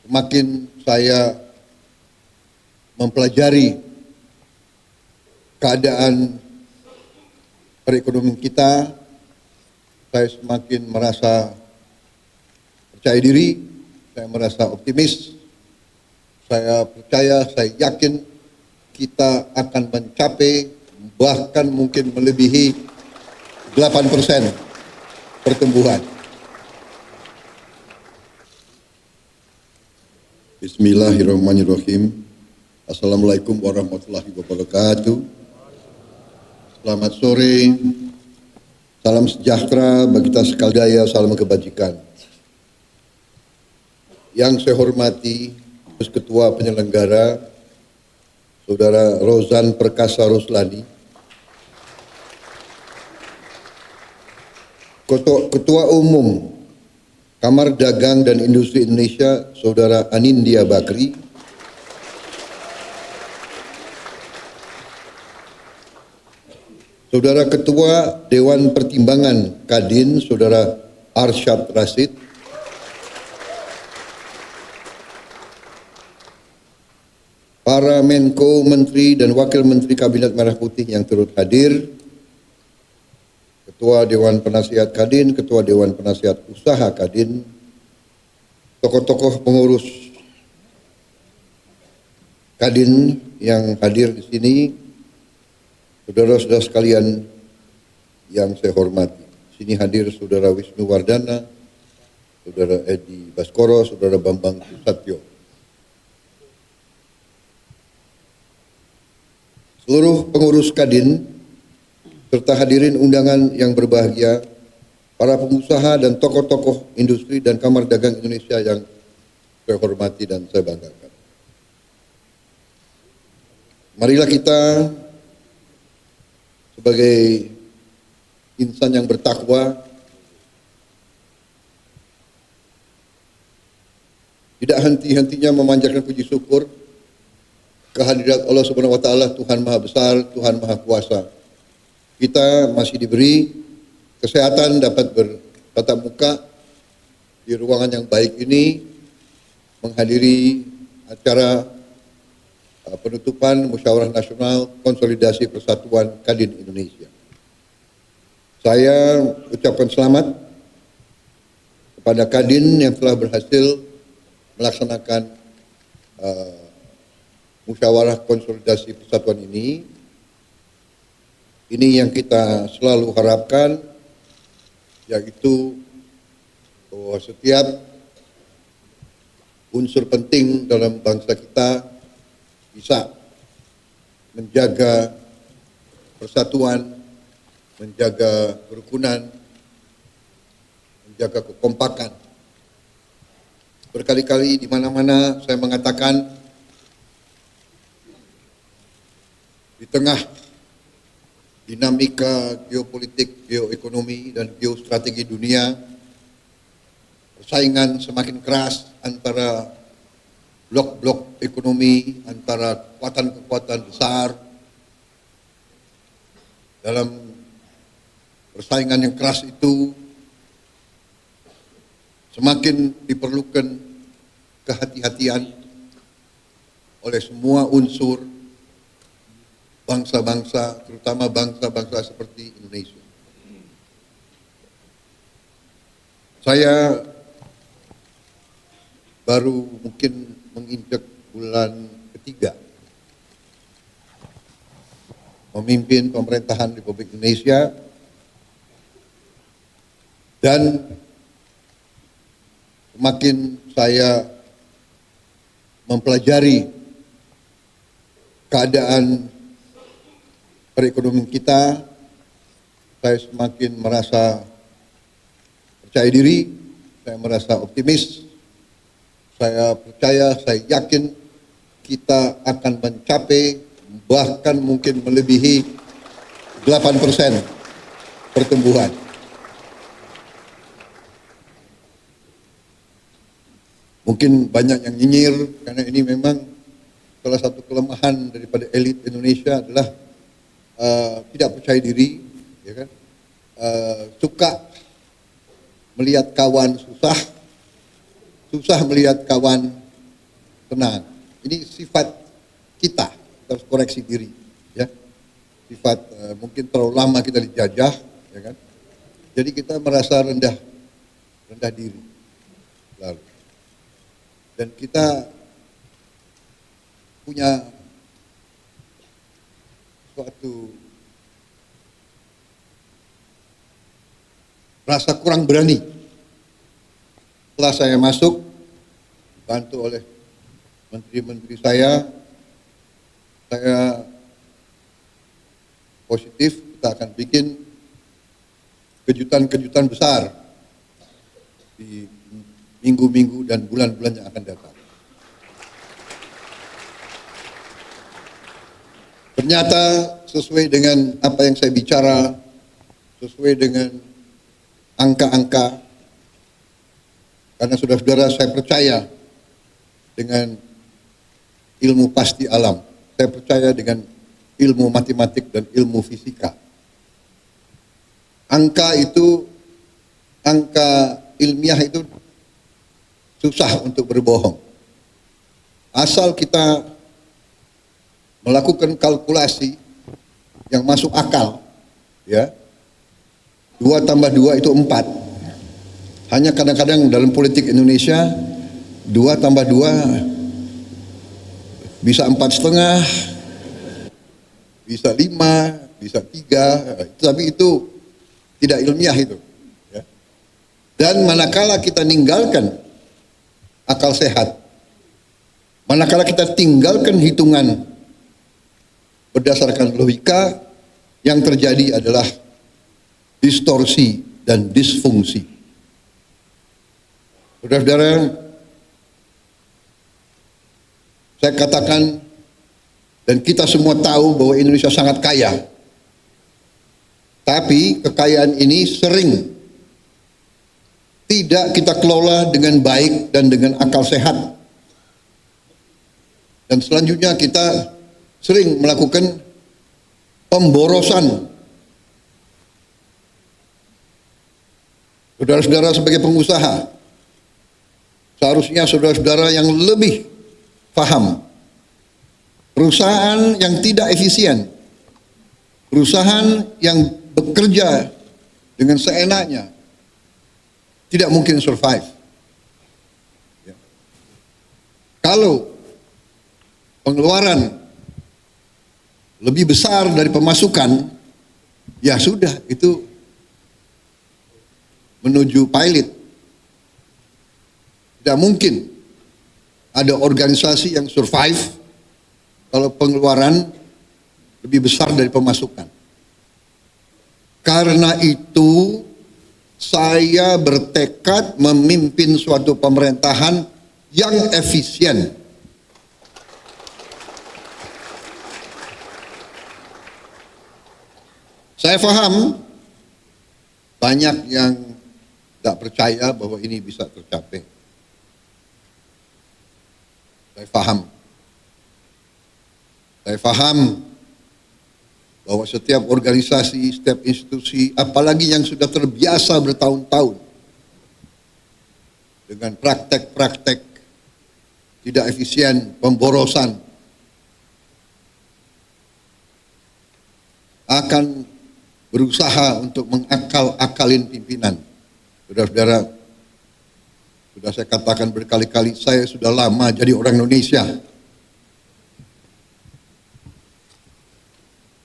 Semakin saya mempelajari keadaan perekonomian kita, saya semakin merasa percaya diri, saya merasa optimis, saya percaya, saya yakin kita akan mencapai bahkan mungkin melebihi 8% pertumbuhan. Bismillahirrahmanirrahim. Assalamualaikum warahmatullahi wabarakatuh. Selamat sore. Salam sejahtera bagi kita sekalian, salam kebajikan. Yang saya hormati Ketua Penyelenggara Saudara Rozan Perkasa Roslani, Ketua Umum Kamar Dagang dan Industri Indonesia Saudara Anindya Bakri, Saudara Ketua Dewan Pertimbangan Kadin Saudara Arsyad Rashid, para Menko, Menteri dan Wakil Menteri Kabinet Merah Putih yang turut hadir, Ketua Dewan Penasihat Kadin, Ketua Dewan Penasihat Usaha Kadin, tokoh-tokoh pengurus Kadin yang hadir di sini, saudara-saudara sekalian yang saya hormati. Di sini hadir Saudara Wisnu Wardana, Saudara Edi Baskoro, Saudara Bambang Susatyo. Seluruh pengurus Kadin serta hadirin undangan yang berbahagia, para pengusaha dan tokoh-tokoh industri dan Kamar Dagang Indonesia yang saya hormati dan saya banggakan. Marilah kita sebagai insan yang bertakwa tidak henti-hentinya memanjatkan puji syukur kehadirat Allah Subhanahu wa taala, Tuhan Maha Besar, Tuhan Maha Kuasa. Kita masih diberi kesehatan dapat bertatap muka di ruangan yang baik ini, menghadiri acara penutupan Musyawarah Nasional Konsolidasi Persatuan Kadin Indonesia. Saya ucapkan selamat kepada Kadin yang telah berhasil melaksanakan Musyawarah Konsolidasi Persatuan ini. Ini yang kita selalu harapkan, yaitu bahwa setiap unsur penting dalam bangsa kita bisa menjaga persatuan, menjaga kerukunan, menjaga kekompakan. Berkali-kali di mana-mana saya mengatakan, di tengah dinamika geopolitik, geoekonomi, dan geostrategi dunia, persaingan semakin keras antara blok-blok ekonomi, antara kekuatan-kekuatan besar. Dalam persaingan yang keras itu, semakin diperlukan kehati-hatian oleh semua unsur bangsa-bangsa, terutama bangsa-bangsa seperti Indonesia. Saya baru mungkin menginjak bulan ketiga memimpin pemerintahan Republik Indonesia, dan semakin saya mempelajari keadaan perekonomian kita, saya semakin merasa percaya diri, saya merasa optimis, saya percaya, saya yakin kita akan mencapai bahkan mungkin melebihi 8% pertumbuhan. Mungkin banyak yang nyinyir karena ini memang salah satu kelemahan daripada elit Indonesia adalah tidak percaya diri, ya kan? Suka melihat kawan susah melihat kawan tenang. Ini sifat kita harus koreksi diri, ya. Sifat mungkin terlalu lama kita dijajah, ya kan. Jadi kita merasa rendah diri, lalu. Dan kita punya suatu rasa kurang berani. Setelah saya masuk, dibantu oleh menteri-menteri saya positif, kita akan bikin kejutan-kejutan besar di minggu-minggu dan bulan-bulan yang akan datang. Ternyata sesuai dengan apa yang saya bicara, sesuai dengan angka-angka, karena saudara-saudara saya percaya dengan ilmu pasti alam, saya percaya dengan ilmu matematik dan ilmu fisika. Angka ilmiah itu susah untuk berbohong. Asal kita melakukan kalkulasi yang masuk akal, ya. 2 tambah 2 itu 4. Hanya kadang-kadang dalam politik Indonesia 2 tambah 2 bisa 4,5, bisa 5, bisa 3, tapi itu tidak ilmiah itu, ya. Dan manakala kita ninggalkan akal sehat, manakala kita tinggalkan hitungan berdasarkan logika, yang terjadi adalah distorsi dan disfungsi. Saudara-saudara, saya katakan dan kita semua tahu bahwa Indonesia sangat kaya. Tapi kekayaan ini sering tidak kita kelola dengan baik dan dengan akal sehat. Dan selanjutnya kita sering melakukan pemborosan. Saudara-saudara sebagai pengusaha, seharusnya saudara-saudara yang lebih paham. Perusahaan yang tidak efisien, perusahaan yang bekerja dengan seenaknya, tidak mungkin survive. Ya. Kalau pengeluaran lebih besar dari pemasukan, ya sudah, itu menuju pilot. Tidak mungkin ada organisasi yang survive kalau pengeluaran lebih besar dari pemasukan. Karena itu saya bertekad memimpin suatu pemerintahan yang efisien. Saya paham banyak yang tidak percaya bahwa ini bisa tercapai. Saya paham bahwa setiap organisasi, setiap institusi, apalagi yang sudah terbiasa bertahun-tahun dengan praktek-praktek tidak efisien, pemborosan, akan berusaha untuk mengakal-akalin pimpinan. Saudara-saudara, sudah saya katakan berkali-kali, saya sudah lama jadi orang Indonesia.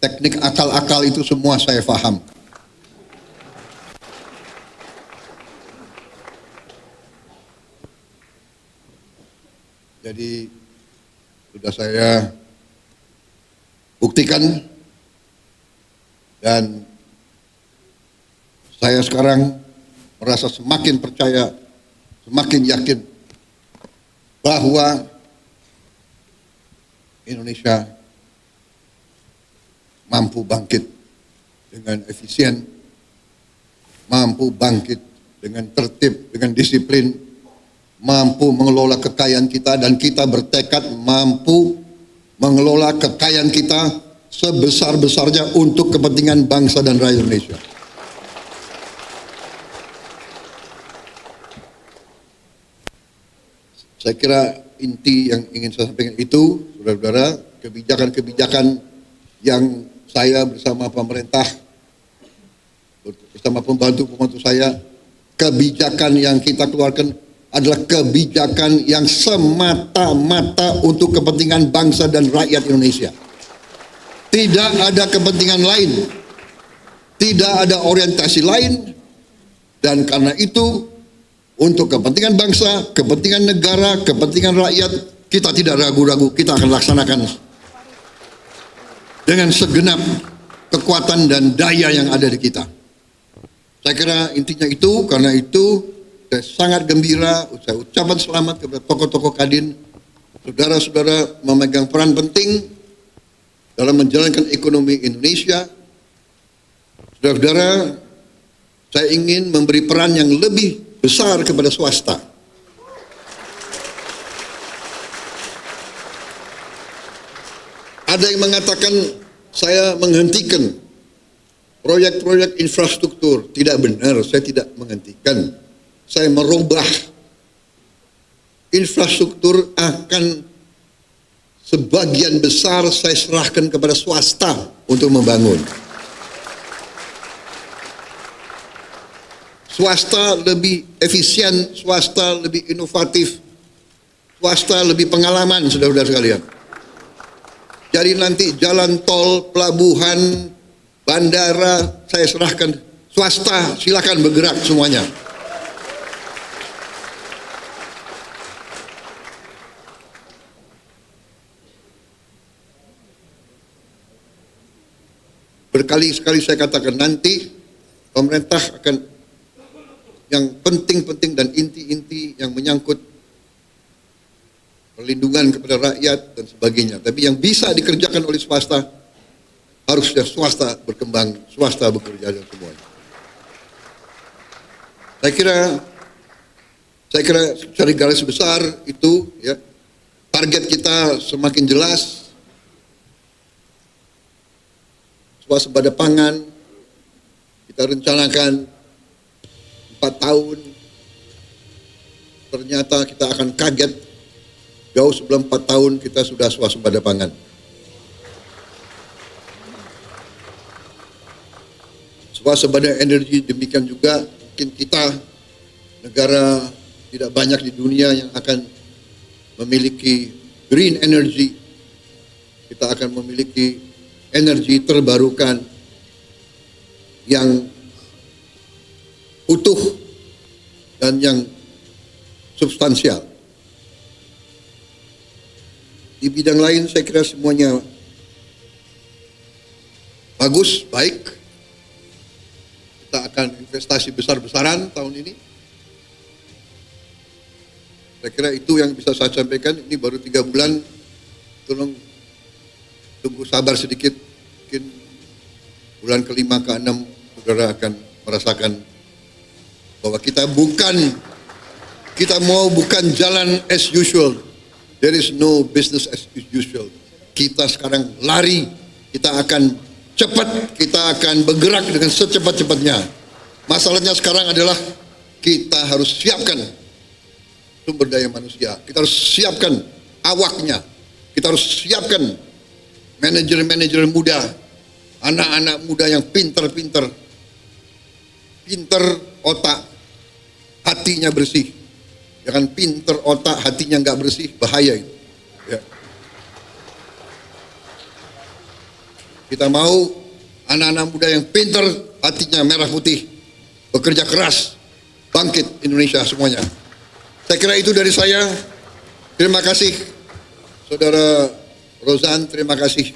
Teknik akal-akal itu semua saya paham. Jadi sudah saya buktikan, dan saya sekarang merasa semakin percaya, semakin yakin bahwa Indonesia mampu bangkit dengan efisien, mampu bangkit dengan tertib, dengan disiplin, mampu mengelola kekayaan kita, dan kita bertekad mampu mengelola kekayaan kita sebesar-besarnya untuk kepentingan bangsa dan rakyat Indonesia. Saya kira inti yang ingin saya sampaikan itu, saudara-saudara, kebijakan-kebijakan yang saya bersama pemerintah, bersama pembantu-pembantu saya, kebijakan yang kita keluarkan adalah kebijakan yang semata-mata untuk kepentingan bangsa dan rakyat Indonesia. Tidak ada kepentingan lain, tidak ada orientasi lain, dan karena itu untuk kepentingan bangsa, kepentingan negara, kepentingan rakyat, kita tidak ragu-ragu, kita akan laksanakan dengan segenap kekuatan dan daya yang ada di kita. Saya kira intinya itu, karena itu saya sangat gembira, saya ucapan selamat kepada tokoh-tokoh Kadin, saudara-saudara memegang peran penting dalam menjalankan ekonomi Indonesia. Saudara-saudara, saya ingin memberi peran yang lebih besar kepada swasta. Ada yang mengatakan saya menghentikan proyek-proyek infrastruktur. Tidak benar, saya tidak menghentikan. Saya merubah. Infrastruktur akan sebagian besar saya serahkan kepada swasta untuk membangun. Swasta lebih efisien, swasta lebih inovatif, swasta lebih pengalaman, saudara-saudara sekalian. Jadi nanti jalan tol, pelabuhan, bandara, saya serahkan swasta, silakan bergerak semuanya. Berkali-kali saya katakan nanti pemerintah akan yang penting-penting dan inti-inti yang menyangkut perlindungan kepada rakyat dan sebagainya. Tapi yang bisa dikerjakan oleh swasta, harusnya swasta berkembang, swasta bekerja dan semuanya. Saya kira secara garis besar itu ya, target kita semakin jelas. Swasembada pangan kita rencanakan 4 tahun, ternyata kita akan kaget jauh sebelum 4 tahun kita sudah swasembada pangan. Swasembada energi demikian juga, mungkin kita negara tidak banyak di dunia yang akan memiliki green energy. Kita akan memiliki energi terbarukan yang utuh dan yang substansial. Di bidang lain saya kira semuanya bagus, baik. Kita akan investasi besar-besaran tahun ini. Saya kira itu yang bisa saya sampaikan. Ini baru 3 bulan, tolong tunggu sabar sedikit. Mungkin bulan ke-5 ke-6 saudara akan merasakan bahwa kita mau bukan jalan as usual. There is no business as usual. Kita sekarang lari, kita akan cepat, kita akan bergerak dengan secepat-cepatnya. Masalahnya sekarang adalah kita harus siapkan sumber daya manusia, kita harus siapkan awaknya, kita harus siapkan manajer-manajer muda, anak-anak muda yang pinter otak, hatinya bersih. Jangan pinter otak, hatinya nggak bersih, bahaya itu. Ya. Kita mau anak-anak muda yang pinter, hatinya merah putih, bekerja keras, bangkit Indonesia semuanya. Saya kira itu dari saya. Terima kasih Saudara Rozan, terima kasih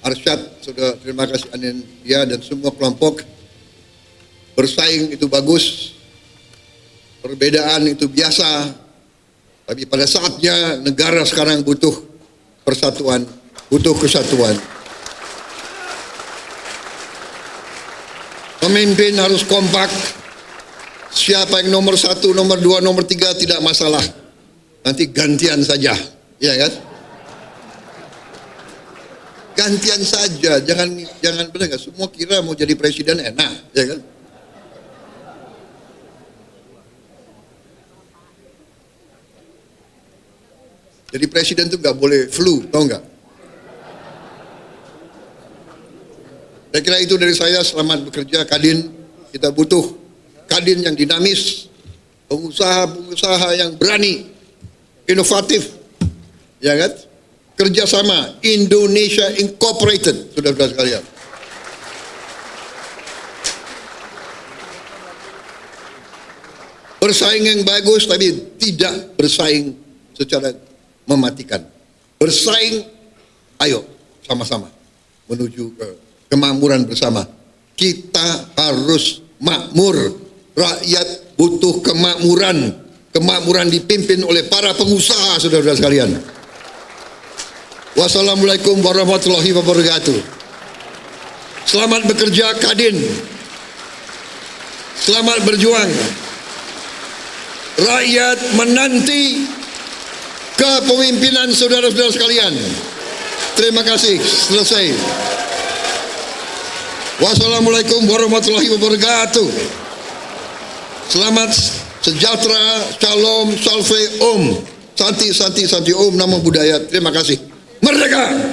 Arsyad, Saudara, terima kasih Anindya dan semua kelompok. Bersaing itu bagus, perbedaan itu biasa, tapi pada saatnya negara sekarang butuh persatuan, butuh kesatuan. Pemimpin harus kompak. Siapa yang nomor 1, nomor 2, nomor 3 tidak masalah. Nanti gantian saja, ya kan? Gantian saja, jangan benar nggak? Semua kira mau jadi presiden enak, ya kan? Jadi presiden itu nggak boleh flu, tahu nggak? Saya kira itu dari saya. Selamat bekerja Kadin. Kita butuh Kadin yang dinamis, pengusaha-pengusaha yang berani, inovatif, ya kan? Kerjasama Indonesia Incorporated, saudara-saudara sekalian. Bersaing yang bagus, tapi tidak bersaing secara mematikan. Bersaing, ayo sama-sama menuju ke kemakmuran bersama. Kita harus makmur. Rakyat butuh kemakmuran. Kemakmuran dipimpin oleh para pengusaha, saudara-saudara sekalian. Wassalamualaikum warahmatullahi wabarakatuh. Selamat bekerja Kadin. Selamat berjuang. Rakyat menanti kepemimpinan saudara-saudara sekalian. Terima kasih. Selesai. Wassalamualaikum warahmatullahi wabarakatuh. Selamat sejahtera, shalom, salve, om. Santi, santi, santi, om, namo buddhaya. Terima kasih. Merdeka!